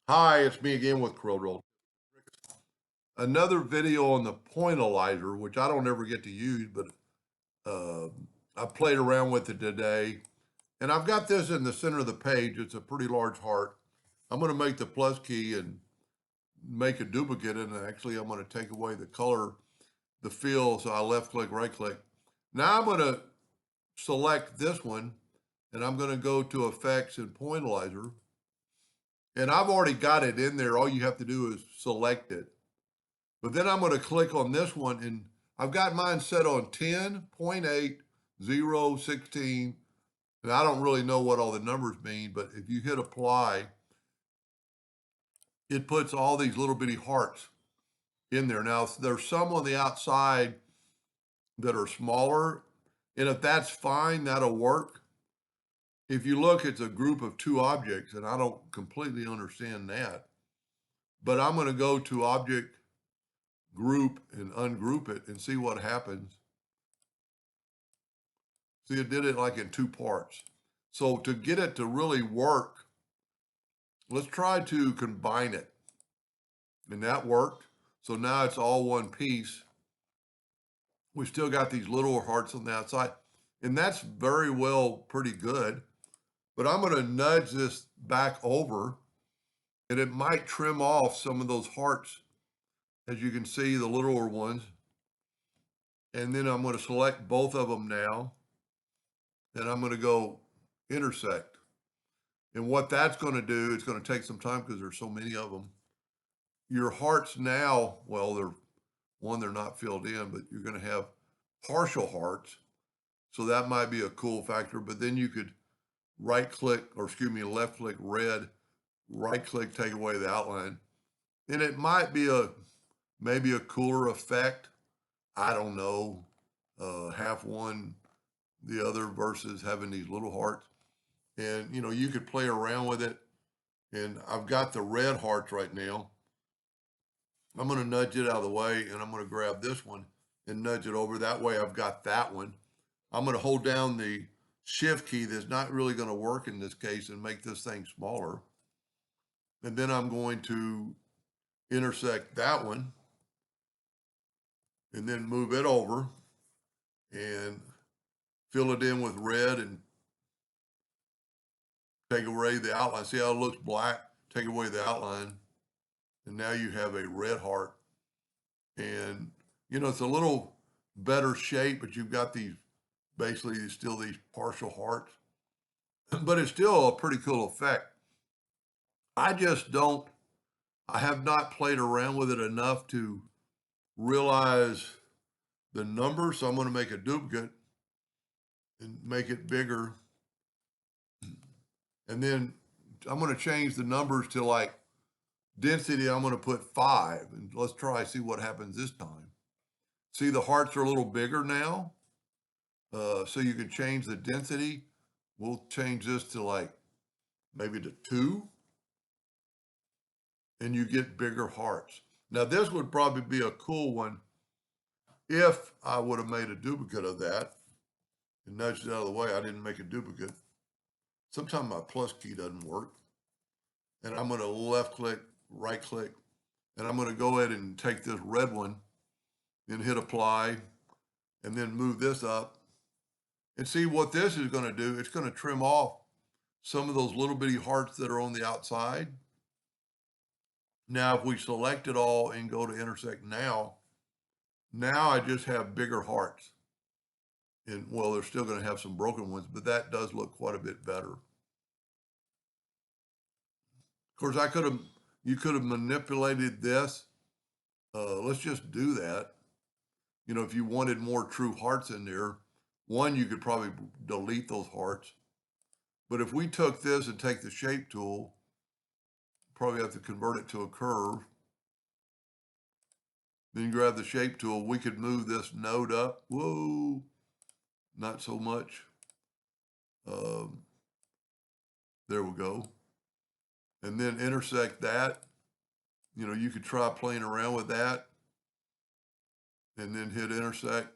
Hi, it's me again with Corel. Another video on the Pointillzer, which I don't ever get to use, but uh, I played around with it today. And I've got this in the center of the page. It's a pretty large heart. I'm going to make the plus key and make a duplicate. And actually, I'm going to take away the color, the fill. So I left click, right click. Now I'm going to select this one and I'm going to go to Effects and Pointillzer. And I've already got it in there. All you have to do is select it. But then I'm going to click on this one, and I've got mine set on 10.8, 0, 16, and I don't really know what all the numbers mean, but if you hit apply, it puts all these little bitty hearts in there. Now, there's some on the outside that are smaller, and if that's fine, that'll work. If you look, it's a group of two objects, and I don't completely understand that. But I'm going to go to Object, Group, and ungroup it and see what happens. See, it did it like in two parts. So to get it to really work, let's try to combine it. And that worked. So now it's all one piece. We still got these little hearts on the outside. And that's very well pretty good. But I'm going to nudge this back over, and it might trim off some of those hearts. As you can see, the littler ones. And then I'm going to select both of them now. And I'm going to go intersect. And what that's going to do, it's going to take some time because there's so many of them. Your hearts now, well, they're not filled in, but you're going to have partial hearts. So that might be a cool factor. But then you could left click red, right click, take away the outline. And it might be maybe a cooler effect. I don't know. Half one, the other versus having these little hearts. And, you could play around with it. And I've got the red hearts right now. I'm going to nudge it out of the way, and I'm going to grab this one and nudge it over. That way I've got that one. I'm going to hold down the shift key that's not really going to work in this case and make this thing smaller. And then I'm going to intersect that one and then move it over and fill it in with red and take away the outline. See how it looks black? Take away the outline. And now you have a red heart. And, it's a little better shape, but you've got basically still these partial hearts. But it's still a pretty cool effect. I have not played around with it enough to realize the numbers. So I'm going to make a duplicate and make it bigger. And then I'm going to change the numbers to like density. I'm going to put 5, and let's see what happens this time. See, the hearts are a little bigger now. So you can change the density. We'll change this to like maybe to 2, and you get bigger hearts. Now this would probably be a cool one if I would have made a duplicate of that and nudged it out of the way. I didn't make a duplicate. Sometimes my plus key doesn't work. And I'm going to left click, right click, and I'm going to go ahead and take this red one and hit apply and then move this up. And see what this is going to do. It's going to trim off some of those little bitty hearts that are on the outside. Now, if we select it all and go to intersect now I just have bigger hearts. And well, they're still going to have some broken ones, but that does look quite a bit better. Of course, you could have manipulated this. Let's just do that. If you wanted more true hearts in there, you could probably delete those hearts. But if we took this and take the shape tool, probably have to convert it to a curve. Then grab the shape tool. We could move this node up. Whoa, not so much. There we go. And then intersect that. You could try playing around with that. And then hit intersect.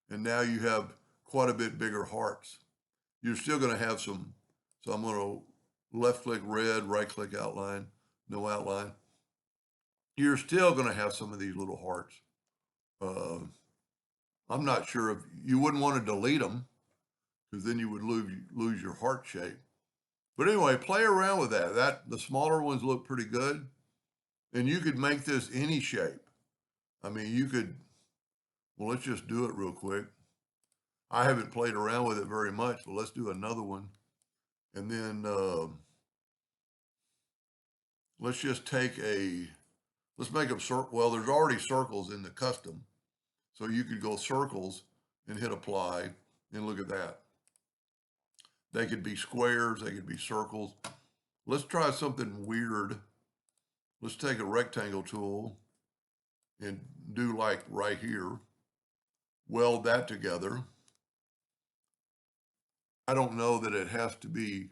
And now you have quite a bit bigger hearts. You're still going to have some, so I'm going to left click red, right click outline, no outline. You're still going to have some of these little hearts. I'm not sure if you wouldn't want to delete them because then you would lose your heart shape. But anyway, play around with that. The smaller ones look pretty good. And you could make this any shape. I mean, you could, well, let's just do it real quick. I haven't played around with it very much, but let's do another one. And then let's just take let's make them circle. Well, there's already circles in the custom. So you could go circles and hit apply and look at that. They could be squares, they could be circles. Let's try something weird. Let's take a rectangle tool and do like right here. Weld that together. I don't know that it has to be,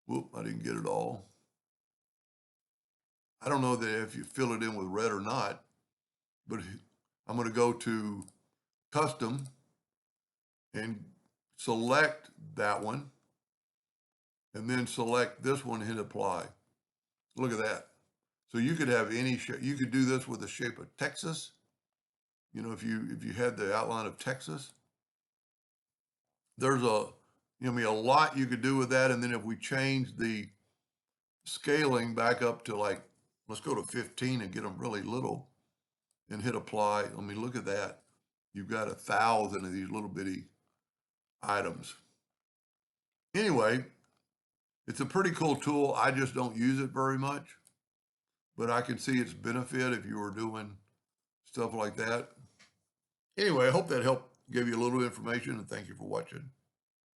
whoop, I didn't get it all. I don't know that if you fill it in with red or not, but I'm going to go to custom and select that one and then select this one and hit apply. Look at that. So you could have any shape. You could do this with the shape of Texas. You know, if you had the outline of Texas, there's a lot you could do with that. And then if we change the scaling back up to like, let's go to 15 and get them really little and hit apply. I mean, look at that. You've got 1,000 of these little bitty items. Anyway, it's a pretty cool tool. I just don't use it very much, but I can see its benefit if you were doing stuff like that. Anyway, I hope that helped give you a little information, and thank you for watching.